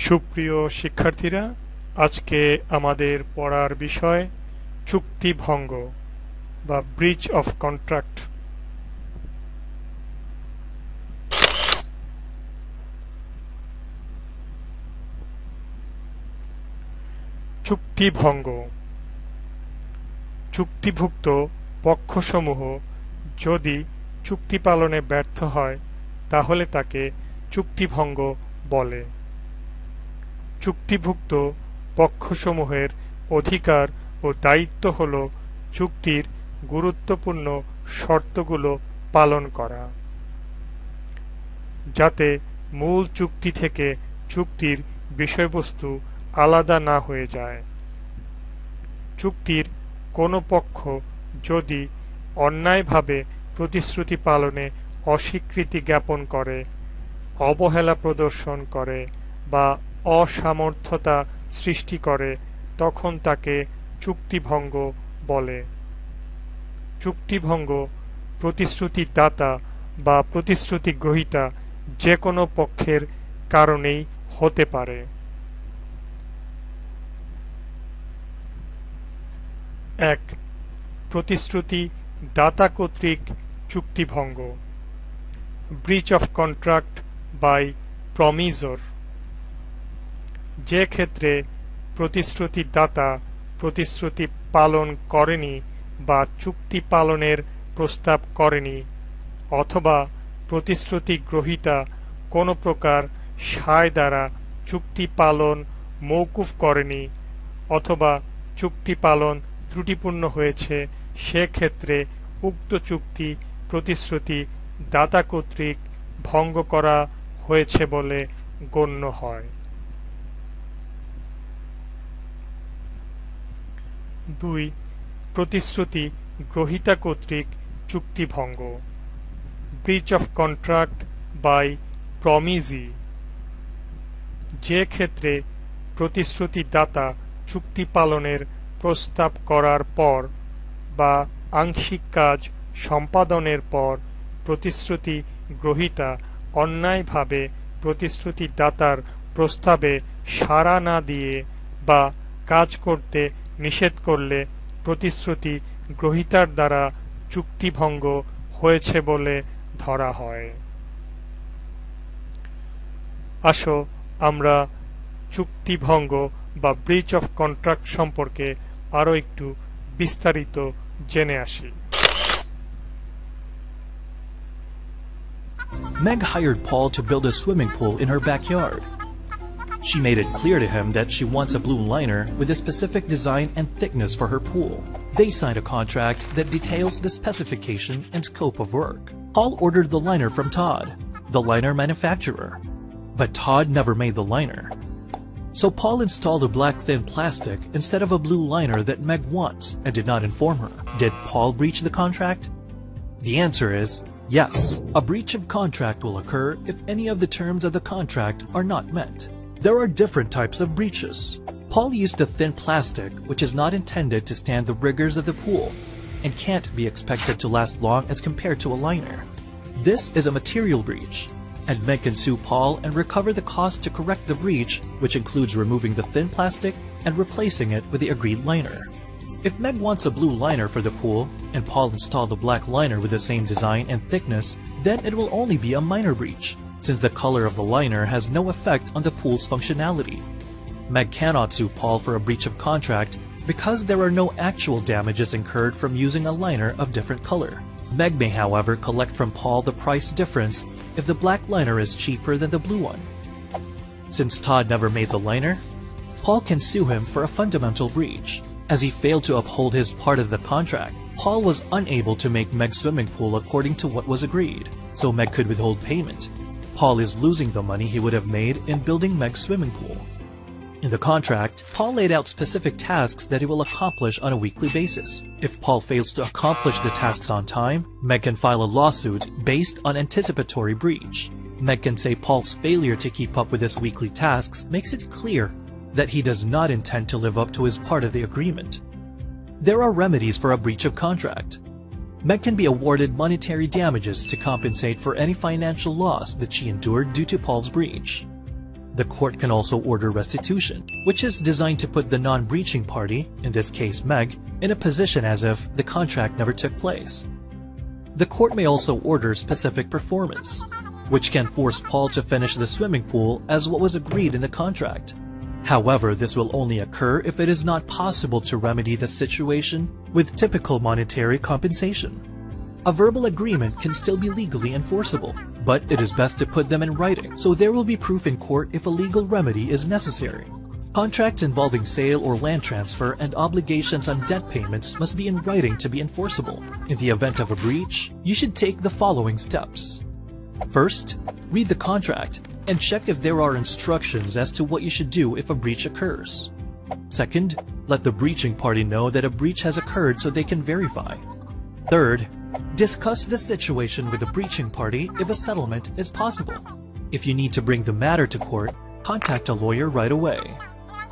সুপ্রিয় শিক্ষার্থীরা, আজকে আমাদের পড়ার বিষয় চুক্তিভঙ্গ বা ব্রিচ অফ কন্ট্রাক্ট। চুক্তিভঙ্গ। চুক্তিভুক্ত পক্ষসমূহ যদি চুক্তি পালনে ব্যর্থ হয় তাহলে তাকে চুক্তিভঙ্গ বলে। চুক্তিভুক্ত পক্ষসমূহের অধিকার ও দায়িত্ব হল চুক্তির গুরুত্বপূর্ণ শর্তগুলো পালন করা, যাতে মূল চুক্তি থেকে চুক্তির বিষয়বস্তু আলাদা না হয়ে যায়। চুক্তির কোনো পক্ষ যদি অন্যায়ভাবে প্রতিশ্রুতি পালনে অস্বীকৃতি জ্ঞাপন করে, অবহেলা প্রদর্শন করে বা অসামর্থ্যতা সৃষ্টি করে তখন তাকে চুক্তিভঙ্গ বলে। চুক্তিভঙ্গ প্রতিশ্রুতি দাতা বা প্রতিশ্রুতি গ্রহীতা যে কোনো পক্ষের কারণেই হতে পারে। ১. প্রতিশ্রুতি দাতা কর্তৃক চুক্তিভঙ্গ। Breach of contract by promisor. যে ক্ষেত্রে প্রতিশ্রুতি দাতা প্রতিশ্রুতি পালন করেনি বা চুক্তি পালনের প্রস্তাব করেনি, অথবা প্রতিশ্রুতি গ্রহীতা কোনো প্রকার সায় দ্বারা চুক্তি পালন মওকুফ করেনি, অথবা চুক্তি পালন ত্রুটিপূর্ণ হয়েছে, সেক্ষেত্রে উক্ত চুক্তি প্রতিশ্রুতি দাতা কর্তৃক ভঙ্গ করা হয়েছে বলে গণ্য হয়। ২. প্রতিশ্রুতি গ্রহীতা কর্তৃক চুক্তিভঙ্গ। Breach of contract by promisee. যে ক্ষেত্রে প্রতিশ্রুতি দাতা চুক্তি পালনের প্রস্তাব করার পর বা আংশিক কাজ সম্পাদনের পর প্রতিশ্রুতি গ্রহীতা অন্যায়ভাবে প্রতিশ্রুতি দাতার প্রস্তাবে সাড়া না দিয়ে বা কাজ করতে নিষেধ করলে প্রতিশ্রুতি গ্রহীতার দ্বারা চুক্তিভঙ্গ হয়েছে বলে ধরা হয়। আসো আমরা চুক্তিভঙ্গ বা ব্রিচ অফ কন্ট্রাক্ট সম্পর্কে আরো একটু বিস্তারিত জেনে আসি। Meg hired Paul to build a swimming pool in her backyard. She made it clear to him that she wants a blue liner with a specific design and thickness for her pool. They signed a contract that details the specification and scope of work. Paul ordered the liner from Todd, the liner manufacturer. But Todd never made the liner. So Paul installed a black thin plastic instead of a blue liner that Meg wants and did not inform her. Did Paul breach the contract? The answer is yes. A breach of contract will occur if any of the terms of the contract are not met. There are different types of breaches. Paul used a thin plastic which is not intended to stand the rigors of the pool and can't be expected to last long as compared to a liner. This is a material breach, and Meg can sue Paul and recover the cost to correct the breach, which includes removing the thin plastic and replacing it with the agreed liner. If Meg wants a blue liner for the pool, and Paul installed a black liner with the same design and thickness, then it will only be a minor breach, since the color of the liner has no effect on the pool's functionality. Meg cannot sue Paul for a breach of contract because there are no actual damages incurred from using a liner of different color. Meg may, however, collect from Paul the price difference if the black liner is cheaper than the blue one. Since Todd never made the liner, Paul can sue him for a fundamental breach. As he failed to uphold his part of the contract, Paul was unable to make Meg's swimming pool according to what was agreed, so Meg could withhold payment. Paul is losing the money he would have made in building Meg's swimming pool. In the contract, Paul laid out specific tasks that he will accomplish on a weekly basis. If Paul fails to accomplish the tasks on time, Meg can file a lawsuit based on anticipatory breach. Meg can say Paul's failure to keep up with his weekly tasks makes it clear that he does not intend to live up to his part of the agreement. There are remedies for a breach of contract. Meg can be awarded monetary damages to compensate for any financial loss that she endured due to Paul's breach. The court can also order restitution, which is designed to put the non-breaching party, in this case Meg, in a position as if the contract never took place. The court may also order specific performance, which can force Paul to finish the swimming pool as what was agreed in the contract. However, this will only occur if it is not possible to remedy the situation with typical monetary compensation. A verbal agreement can still be legally enforceable, but it is best to put them in writing, so there will be proof in court if a legal remedy is necessary. Contracts involving sale or land transfer and obligations on debt payments must be in writing to be enforceable. In the event of a breach, you should take the following steps. First, read the contract and check if there are instructions as to what you should do if a breach occurs. Second, let the breaching party know that a breach has occurred so they can verify. Third, discuss the situation with the breaching party if a settlement is possible. If you need to bring the matter to court, contact a lawyer right away.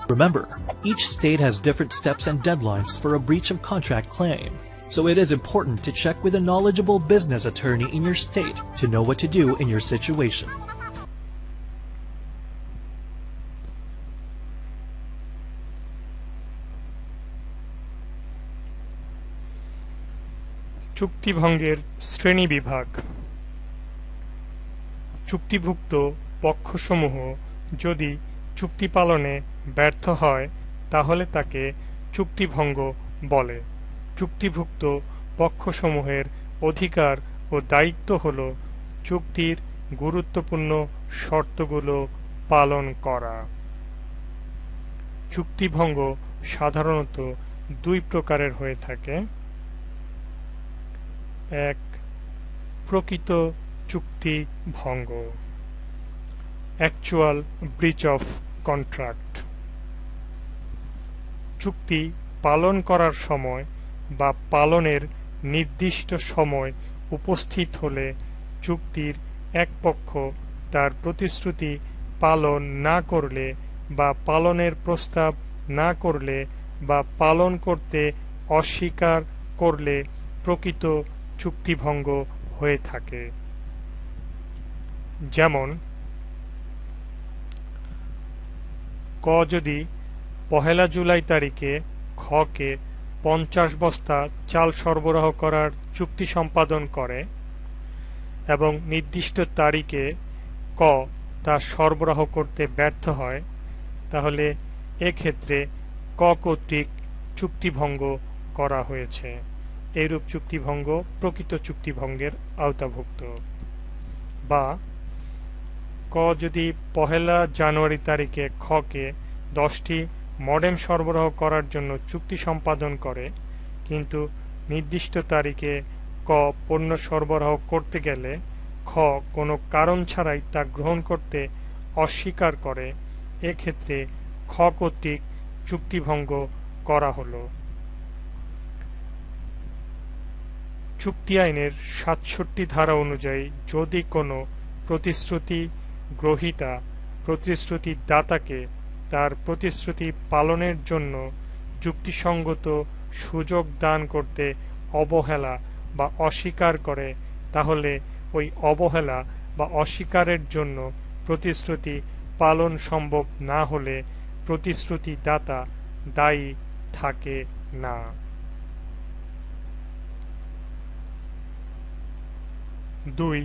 Remember, each state has different steps and deadlines for a breach of contract claim, so it is important to check with a knowledgeable business attorney in your state to know what to do in your situation. চুক্তিভঙ্গের শ্রেণীবিভাগ। চুক্তিভুক্ত পক্ষসমূহ যদি চুক্তি পালনে ব্যর্থ হয় তাহলে তাকে চুক্তিভঙ্গ বলে। চুক্তিভুক্ত পক্ষসমূহের অধিকার ও দায়িত্ব হল চুক্তির গুরুত্বপূর্ণ শর্তগুলো পালন করা। চুক্তিভঙ্গ সাধারণত দুই প্রকারের হয়ে থাকে। এক, প্রকৃত চুক্তি ভঙ্গ, অ্যাকচুয়াল ব্রিচ অফ কন্ট্রাক্ট। চুক্তি পালন করার সময় বা পালনের নির্দিষ্ট সময় উপস্থিত হলে চুক্তির এক পক্ষ তার প্রতিশ্রুতি পালন না করলে বা পালনের প্রস্তাব না করলে বা পালন করতে অস্বীকার করলে প্রকৃত চুক্তিভঙ্গ হয়ে থাকে। যেমন, ক যদি ১ জুলাই তারিখে খকে ৫০ বস্তা চাল সরবরাহ করার চুক্তি সম্পাদন করে এবং নির্দিষ্ট তারিখে ক তা সরবরাহ করতে ব্যর্থ হয়, তাহলে এক্ষেত্রে ক কর্তৃক চুক্তিভঙ্গ করা হয়েছে। এইরূপ চুক্তিভঙ্গ প্রকৃত চুক্তিভঙ্গের আওতাভুক্ত। বা ক যদি ১ জানুয়ারি তারিখে খকে 10টি মডেম সরবরাহ করার জন্য চুক্তি সম্পাদন করে, কিন্তু নির্দিষ্ট তারিখে ক পণ্য সরবরাহ করতে গেলে খ কোনো কারণ ছাড়াই তা গ্রহণ করতে অস্বীকার করে, এক্ষেত্রে খ কর্তৃক চুক্তিভঙ্গ করা হলো। চুক্তি আইনের ৬৭ ধারা অনুযায়ী যদি কোনো প্রতিশ্রুতি গ্রহীতা প্রতিশ্রুতি দাতাকে তার প্রতিশ্রুতি পালনের জন্য যুক্তিসঙ্গত সুযোগ দান করতে অবহেলা বা অস্বীকার করে, তাহলে ওই অবহেলা বা অস্বীকারের জন্য প্রতিশ্রুতি পালন সম্ভব না হলে প্রতিশ্রুতি দাতা দায়ী থাকে না। 2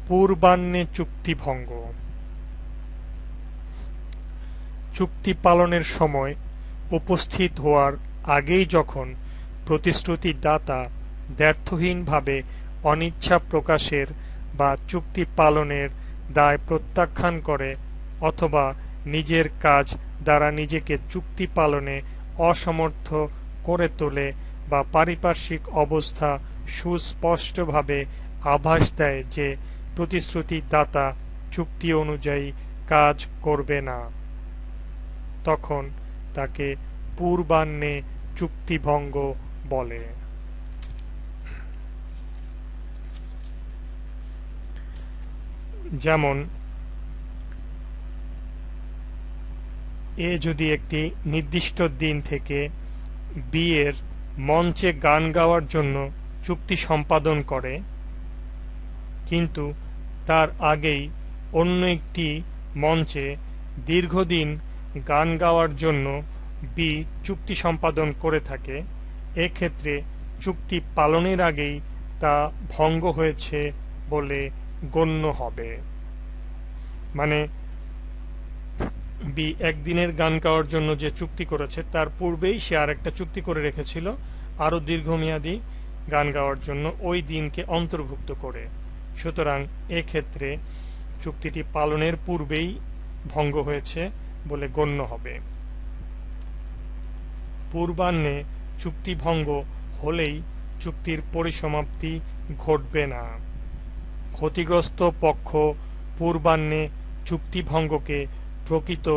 পূর্বাহ্নে চুক্তিভঙ্গ। চুক্তি পালনের সময় উপস্থিত হওয়ার আগেই যখন প্রতিশ্রুতি দাতা দ্ব্যর্থহীনভাবে অনিচ্ছা প্রকাশের বা চুক্তি পালনের দায় প্রত্যাখ্যান করে অথবা নিজের কাজ দ্বারা নিজেকে চুক্তি পালনে অসমর্থ করে তোলে বা পারিপার্শ্বিক অবস্থা সুস্পষ্টভাবে আভাস দেয় যে প্রতিশ্রুতি দাতা চুক্তি অনুযায়ী কাজ করবে না, তখন তাকে পূর্বাহ্নে চুক্তিভঙ্গ বলে। যেমন এ যদি একটি নির্দিষ্ট দিন থেকে বিয়ের মঞ্চে গান গাওয়ার জন্য চুক্তি সম্পাদন করে, কিন্তু তার আগেই অন্য একটি মঞ্চে দীর্ঘদিন গান গাওয়ার জন্য বি চুক্তি সম্পাদন করে থাকে, এক্ষেত্রে চুক্তি পালনের আগেই তা ভঙ্গ হয়েছে বলে গণ্য হবে। মানে বি একদিনের গান গাওয়ার জন্য যে চুক্তি করেছে তার পূর্বেই সে আরেকটা চুক্তি করে রেখেছিল আরো দীর্ঘমেয়াদী গান গাওয়ার জন্য ওই দিনকে অন্তর্ভুক্ত করে, সুতরাং এক্ষেত্রে চুক্তিটি পালনের পূর্বেই ভঙ্গ হয়েছে বলে গণ্য হবে। পূর্বাহ্নে চুক্তি ভঙ্গ হলেই চুক্তির পরিসমাপ্তি ঘটবে না। ক্ষতিগ্রস্ত পক্ষ পূর্বাহ্নে চুক্তি ভঙ্গকে প্রকৃত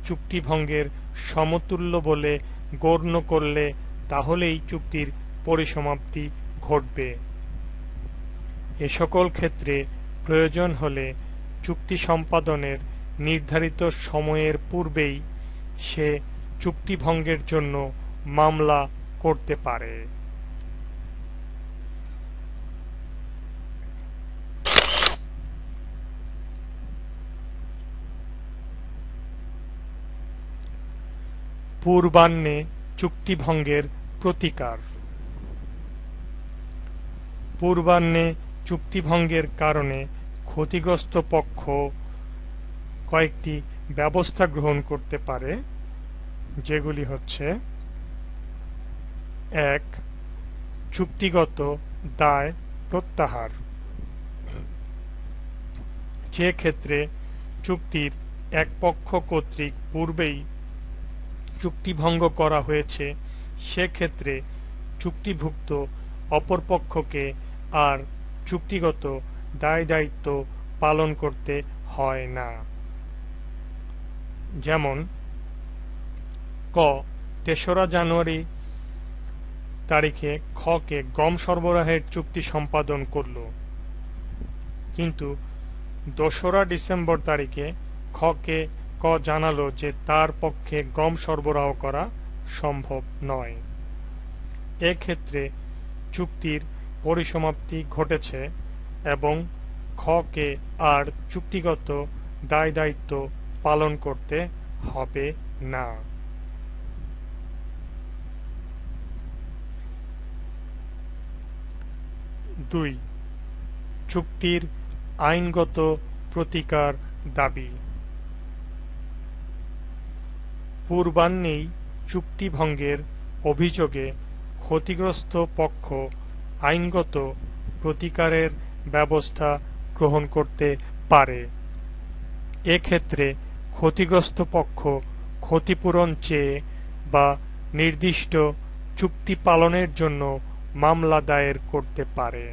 চুক্তিভঙ্গের সমতুল্য বলে গণ্য করলে তাহলেই চুক্তির পরিসমাপ্তি ঘটবে। এ সকল ক্ষেত্রে প্রয়োজন হলে চুক্তি সম্পাদনের নির্ধারিত সময়ের পূর্বেই সে চুক্তিভঙ্গের জন্য মামলা করতে পারে। পূর্বাহ্নে চুক্তিভঙ্গের প্রতিকার। পূর্বাহ্নে চুক্তিভঙ্গের কারণে ক্ষতিগ্রস্ত পক্ষ কয়েকটি ব্যবস্থা গ্রহণ করতে পারে, যেগুলি হচ্ছে: 1 চুক্তিগত দায় প্রত্যাহার। যে ক্ষেত্রে চুক্তির এক পক্ষ কর্তৃক পূর্বেই চুক্তিভঙ্গ করা হয়েছে সেক্ষেত্রে চুক্তিভুক্ত অপর পক্ষকে আর চুক্তিগত দায় দায়িত্ব পালন করতে হয় না। যেমন ক ৩রা জানুয়ারি তারিখে খ কে গম সরবরাহের চুক্তি সম্পাদন করল, কিন্তু ২রা ডিসেম্বর তারিখে খ কে ক জানালো যে তার পক্ষে গম সরবরাহ করা সম্ভব নয়। এক্ষেত্রে চুক্তির পরিসমাপ্তি ঘটেছে এবং খ কে আর চুক্তিগত দায় দায়িত্ব পালন করতে হবে না। 2 চুক্তির আইনগত প্রতিকার দাবি। পূর্বাহ্নেই চুক্তিভঙ্গের অভিযোগে ক্ষতিগ্রস্ত পক্ষ আইনগত প্রতিকারের ব্যবস্থা গ্রহণ করতে পারে। এক্ষেত্রে ক্ষতিগ্রস্ত পক্ষ ক্ষতিপূরণ চেয়ে বা নির্দিষ্ট চুক্তি পালনের জন্য মামলা দায়ের করতে পারে।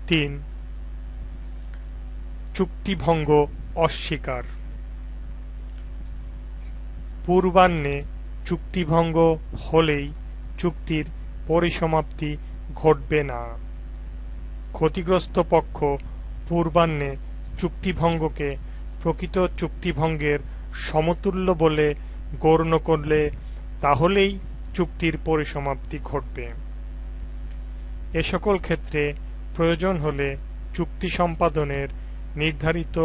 3 চুক্তিভঙ্গ অস্বীকার। পূর্বাহ্নে চুক্তিভঙ্গ হলেই চুক্তির পরিসমাপ্তি ঘটবে না। ক্ষতিগ্রস্ত পক্ষ পূর্বাহ্নে চুক্তিভঙ্গকে প্রকৃত চুক্তিভঙ্গের সমতুল্য বলে গণ্য করলে তাহলেই চুক্তির পরিসমাপ্তি ঘটবে। এ সকল ক্ষেত্রে প্রয়োজন হলে চুক্তি সম্পাদনের নির্ধারিত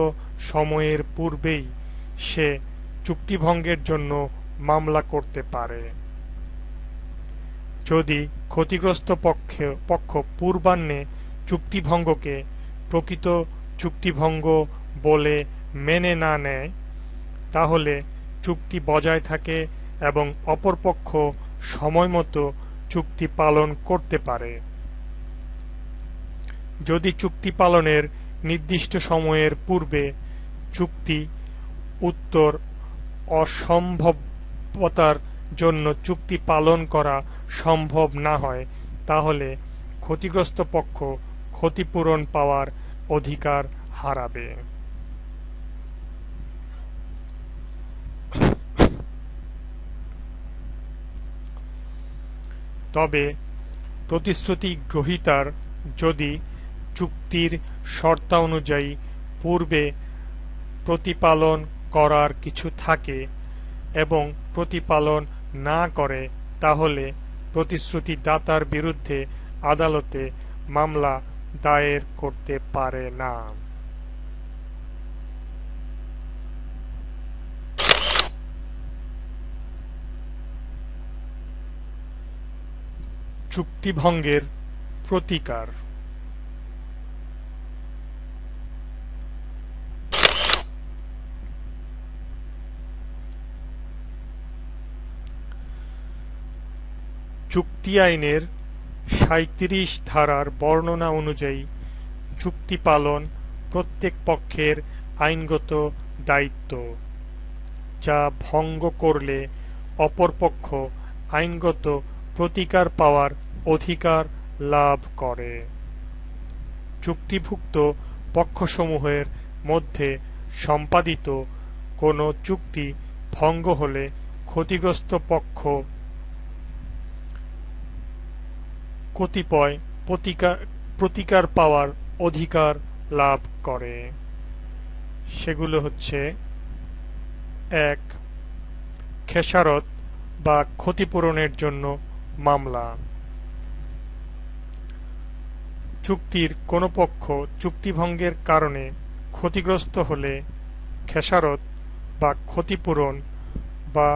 সময়ের পূর্বেই সে চুক্তিভঙ্গের জন্য মামলা করতে পারে। যদি ক্ষতিগ্রস্ত পক্ষ পূর্বাহ্নে চুক্তিভঙ্গকে প্রকৃত চুক্তিভঙ্গ বলে মেনে না নেয়, তাহলে চুক্তি বজায় থাকে এবং অপরপক্ষ সময়মতো চুক্তি পালন করতে পারে। যদি চুক্তি পালনের নির্দিষ্ট সময়ের পূর্বে চুক্তি উত্তর অসম্ভবতার জন্য চুক্তি পালন করা সম্ভব না হয়, তাহলে ক্ষতিগ্রস্ত পক্ষ ক্ষতিপূরণ পাওয়ার অধিকার হারাবে। তবে প্রতিশ্রুতি গ্রহীতার যদি চুক্তির শর্তানুযায়ী পূর্বে প্রতিপালন করার কিছু থাকে এবং প্রতিপালন না করে, তাহলে প্রতিশ্রুতি দাতার বিরুদ্ধে আদালতে মামলা দায়ের করতে পারে না। চুক্তিভঙ্গের প্রতিকার। চুক্তি আইনের ৩৭ ধারার বর্ণনা অনুযায়ী চুক্তি পালন প্রত্যেক পক্ষের আইনগত দায়িত্ব, যা ভঙ্গ করলে অপরপক্ষ আইনগত প্রতিকার পাওয়ার অধিকার লাভ করে। চুক্তিভুক্ত পক্ষসমূহের মধ্যে সম্পাদিত কোনো চুক্তি ভঙ্গ হলে ক্ষতিগ্রস্ত পক্ষ কতিপয় প্রতিকার পাওয়ার অধিকার লাভ করে। সেগুলো হচ্ছে: ১. খেসারত বা ক্ষতিপূরণের জন্য মামলা। চুক্তির কোনো পক্ষ চুক্তিভঙ্গের কারণে ক্ষতিগ্রস্ত হলে খেসারত বা ক্ষতিপূরণ বা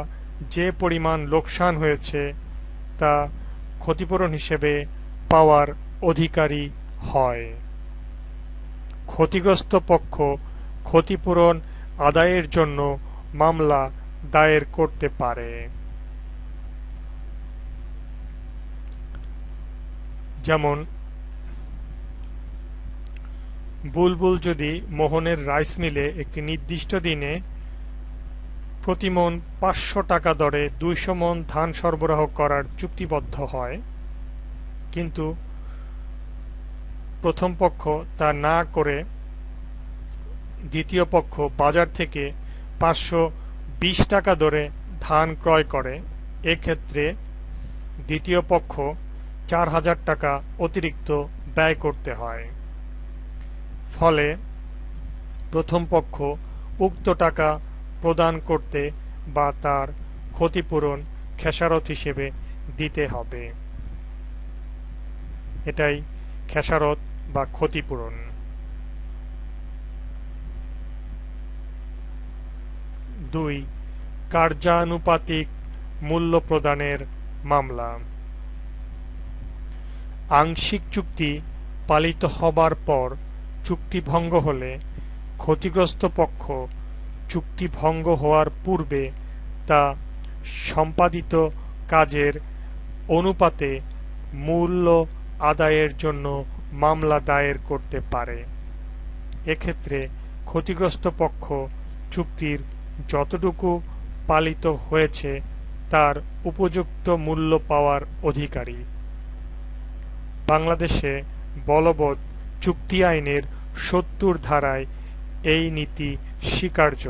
যে পরিমাণ লোকসান হয়েছে তা ক্ষতিপূরণ হিসেবে পাওয়ার অধিকারী হয়। ক্ষতিগ্রস্ত পক্ষ ক্ষতিপূরণ আদায়ের জন্য মামলা দায়ের করতে পারে। যেমন, বুলবুল যদি মোহনের রাইস মিলে একটি নির্দিষ্ট দিনে প্রতিমণ ৫০০ টাকা দরে ২০০ মণ ধান সরবরাহ করার চুক্তিবদ্ধ হয়, কিন্তু প্রথম পক্ষ তা না করে দ্বিতীয় পক্ষ বাজার থেকে ৫২০ টাকা দরে ধান ক্রয় করে, এক্ষেত্রে দ্বিতীয় পক্ষ ৪০০০ টাকা অতিরিক্ত ব্যয় করতে হয়। ফলে প্রথম পক্ষ উক্ত টাকা প্রদান করতে বা তার ক্ষতিপূরণ খেসারত হিসেবে দিতে হবে। এটাই খেসারত বা ক্ষতিপূরণ। ২. কার্যানুপাতিক মূল্য প্রদানের মামলা। আংশিক চুক্তি পালিত হবার পর চুক্তি ভঙ্গ হলে ক্ষতিগ্রস্ত পক্ষ চুক্তি ভঙ্গ হওয়ার পূর্বে তা সম্পাদিত কাজের অনুপাতে মূল্য আদায়ের জন্য মামলা দায়ের করতে পারে। এক্ষেত্রে ক্ষতিগ্রস্ত পক্ষ চুক্তির যতটুকু পালিত হয়েছে তার উপযুক্ত মূল্য পাওয়ার অধিকারী। বাংলাদেশে বলবৎ চুক্তি আইনের ৭০ ধারায় এই নীতি স্বীকার্য।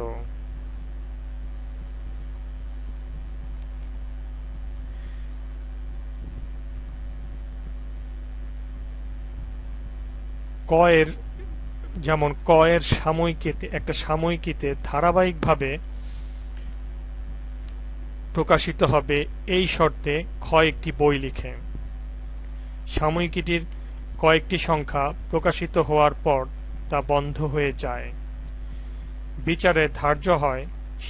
যেমন ক এর সাময়িকীতে একটা সাময়িকীতে ধারাবাহিকভাবে প্রকাশিত হবে এই শর্তে খ একটি বই লিখে। সাময়িকীটির কয়েকটি সংখ্যা প্রকাশিত হওয়ার পর তা বন্ধ হয়ে যায়। বিচারে ধার্য হয়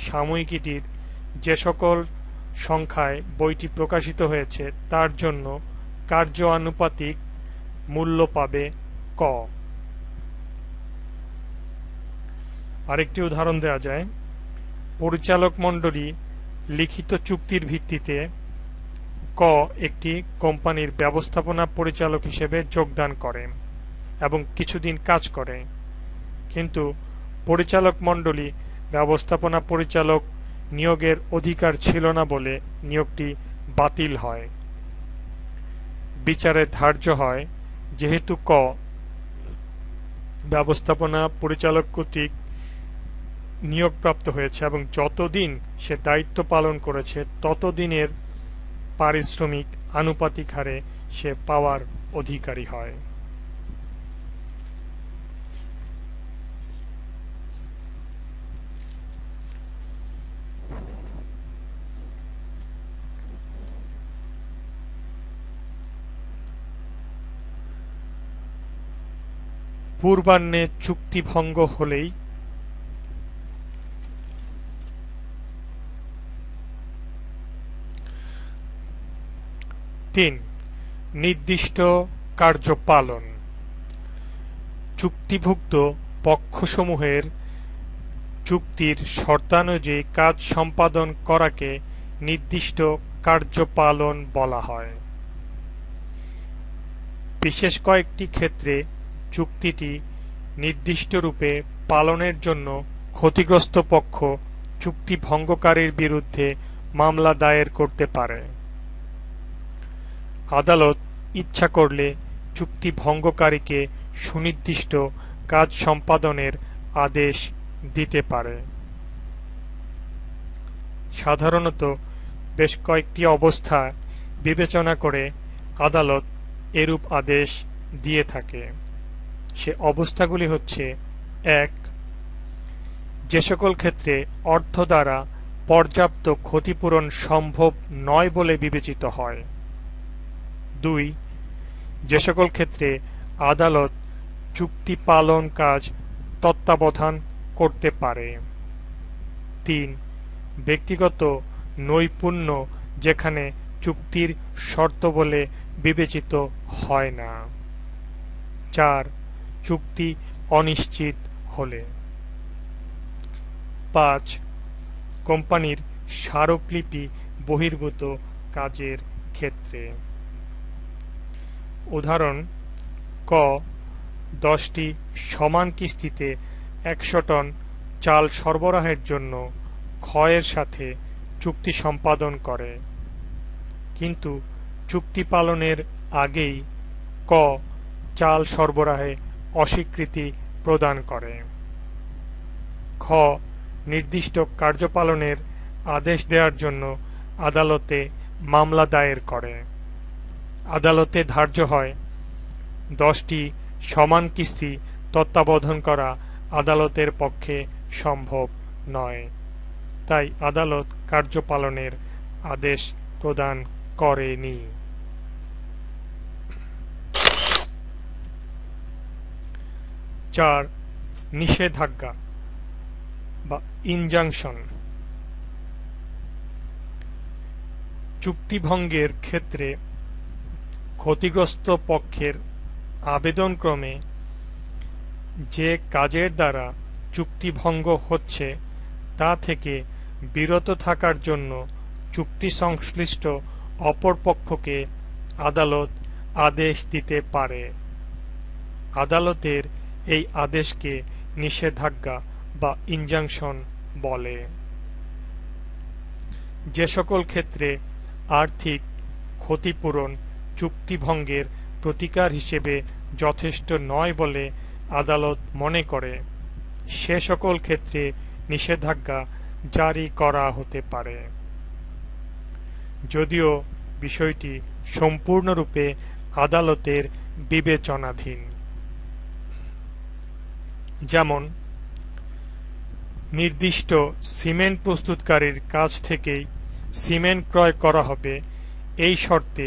সাময়িকীটির যে সকল সংখ্যায় বইটি প্রকাশিত হয়েছে তার জন্য কার্য আনুপাতিক মূল্য পাবে ক। আরেকটি উদাহরণ দেওয়া যায়, পরিচালক মণ্ডলী লিখিত চুক্তির ভিত্তিতে ক একটি কোম্পানির ব্যবস্থাপনা পরিচালক হিসেবে যোগদান করে এবং কিছুদিন কাজ করে, কিন্তু পরিচালক মণ্ডলী ব্যবস্থাপনা পরিচালক নিয়োগের অধিকার ছিল না বলে নিয়োগটি বাতিল হয়। বিচারে ধার্য হয় যেহেতু ক ব্যবস্থাপনা পরিচালক কর্তৃক নিয়োগপ্রাপ্ত হয়েছে এবং যতদিন সে দায়িত্ব পালন করেছে ততদিনের পারিশ্রমিক আনুপাতিক হারে সে পাওয়ার অধিকারী হয়। পূর্বাহ্নে চুক্তি ভঙ্গ হলেই তিন নির্দিষ্ট কার্য পালন। চুক্তিভুক্ত পক্ষসমূহের চুক্তির শর্তানুযায়ী কাজ সম্পাদন করাকে নির্দিষ্ট কার্য পালন বলা হয়। বিশেষ কয়েকটি ক্ষেত্রে চুক্তিটি নির্দিষ্টরূপে পালনের জন্য ক্ষতিগ্রস্ত পক্ষ চুক্তি ভঙ্গকারীর বিরুদ্ধে মামলা দায়ের করতে পারে। আদালত ইচ্ছা করলে চুক্তি ভঙ্গকারীকে সুনির্দিষ্ট কাজ সম্পাদনের আদেশ দিতে পারে। সাধারণত বেশ কয়েকটি অবস্থা বিবেচনা করে আদালত এরূপ আদেশ দিয়ে থাকে। সে অবস্থাগুলি হচ্ছে: ১. যে সকল ক্ষেত্রে অর্থ দ্বারা পর্যাপ্ত ক্ষতিপূরণ সম্ভব নয় বলে বিবেচিত হয়। ২. যে সকল ক্ষেত্রে আদালত চুক্তি পালন কাজ তত্ত্বাবধান করতে পারে। ৩. ব্যক্তিগত নৈপুণ্য যেখানে চুক্তির শর্ত বলে বিবেচিত হয় না। ৪. চুক্তি অনিশ্চিত হলে। ৫. কোম্পানির স্মারকলিপি বহির্ভূত কাজের ক্ষেত্রে। উদাহরণ: ক 10টি সমান কিস্তিতে 100 টন চাল সরবরাহের জন্য ক্ষয়ের সাথে চুক্তি সম্পাদন করে, কিন্তু চুক্তি পালনের আগেই ক চাল সরবরাহে অস্বীকৃতি প্রদান করে। খ নির্দিষ্ট কার্যপালনের আদেশ দেওয়ার জন্য আদালতে মামলা দায়ের করে। আদালতে ধার্য হয় 10টি সমান কিস্তি তত্ত্বাবধান করা আদালতের পক্ষে সম্ভব নয়, তাই আদালত কার্যপালনের আদেশ প্রদান করেনি। ৪. নিষেধাজ্ঞা বা ইনজাংশন। চুক্তিভঙ্গের ক্ষেত্রে ক্ষতিগ্রস্ত পক্ষের আবেদনক্রমে যে কাজের দ্বারা চুক্তিভঙ্গ হচ্ছে তা থেকে বিরত থাকার জন্য চুক্তি সংশ্লিষ্ট অপর পক্ষকে আদালত আদেশ দিতে পারে। আদালতের এই আদেশকে নিষেধাজ্ঞা বা ইনজাংশন বলে। যে সকল ক্ষেত্রে আর্থিক ক্ষতিপূরণ চুক্তিভঙ্গের প্রতিকার হিসেবে যথেষ্ট নয় বলে আদালত মনে করে, সে সকল ক্ষেত্রে নিষেধাজ্ঞা জারি করা হতে পারে, যদিও বিষয়টি সম্পূর্ণরূপে আদালতের বিবেচনাধীন। যেমন, নির্দিষ্ট সিমেন্ট প্রস্তুতকারীর কাছ থেকেই সিমেন্ট ক্রয় করা হবে এই শর্তে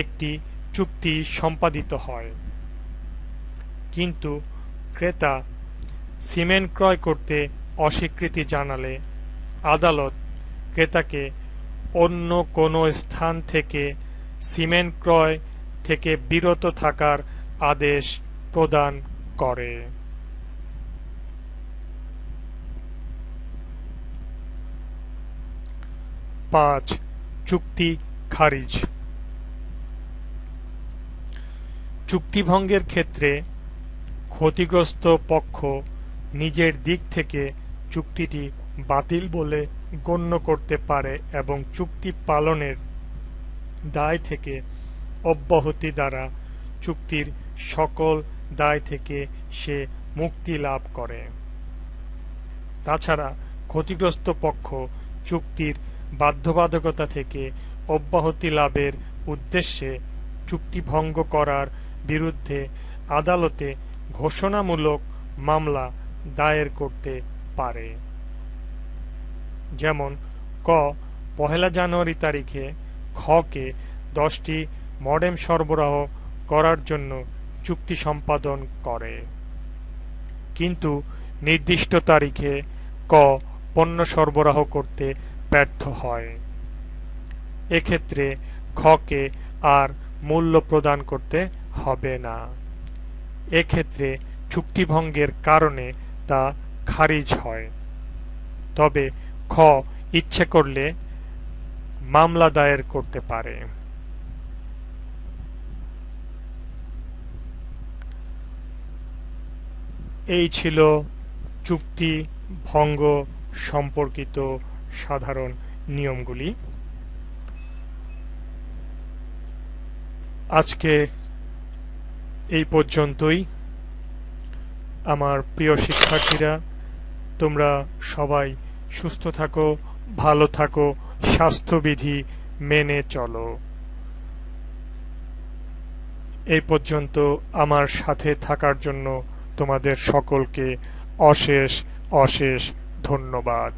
একটি চুক্তি সম্পাদিত হয়, কিন্তু ক্রেতা সিমেন্ট ক্রয় করতে অস্বীকৃতি জানালে আদালত ক্রেতাকে অন্য কোনো স্থান থেকে সিমেন্ট ক্রয় থেকে বিরত থাকার আদেশ প্রদান করে। 5 চুক্তি খারিজ। চুক্তিভঙ্গের ক্ষেত্রে ক্ষতিগ্রস্ত পক্ষ নিজের দিক থেকে চুক্তিটি বাতিল বলে গণ্য করতে পারে এবং চুক্তি পালনের দায় থেকে অব্যাহতি দ্বারা চুক্তির সকল দায় থেকে সে মুক্তি লাভ করে। তাছাড়া ক্ষতিগ্রস্ত পক্ষ চুক্তির বাধ্যবাধকতা থেকে অব্যাহতি লাভের উদ্দেশ্যে চুক্তি ভঙ্গ করার বিরুদ্ধে আদালতে ঘোষণামূলক মামলা দায়ের করতে পারে। যেমন ক 1 জানুয়ারি তারিখে খকে 10টি মডেম সরবরাহ করার জন্য চুক্তি সম্পাদন করে, কিন্তু নির্দিষ্ট তারিখে ক পণ্য সরবরাহ করতে ব্যর্থ হয়। এক্ষেত্রে খকে আর মূল্য প্রদান করতে হবে না। এক্ষেত্রে চুক্তিভঙ্গের কারণে তা খারিজ হয়। তবে খ ইচ্ছে করলে মামলা দায়ের করতে পারে। এই ছিল চুক্তি ভঙ্গ সম্পর্কিত সাধারণ নিয়মগুলি। আজকে এই পর্যন্তই। আমার প্রিয় শিক্ষার্থীরা, তোমরা সবাই সুস্থ থাকো, ভালো থাকো, স্বাস্থ্যবিধি মেনে চলো। এই পর্যন্ত আমার সাথে থাকার জন্য তোমাদের সকলকে অশেষ অশেষ ধন্যবাদ।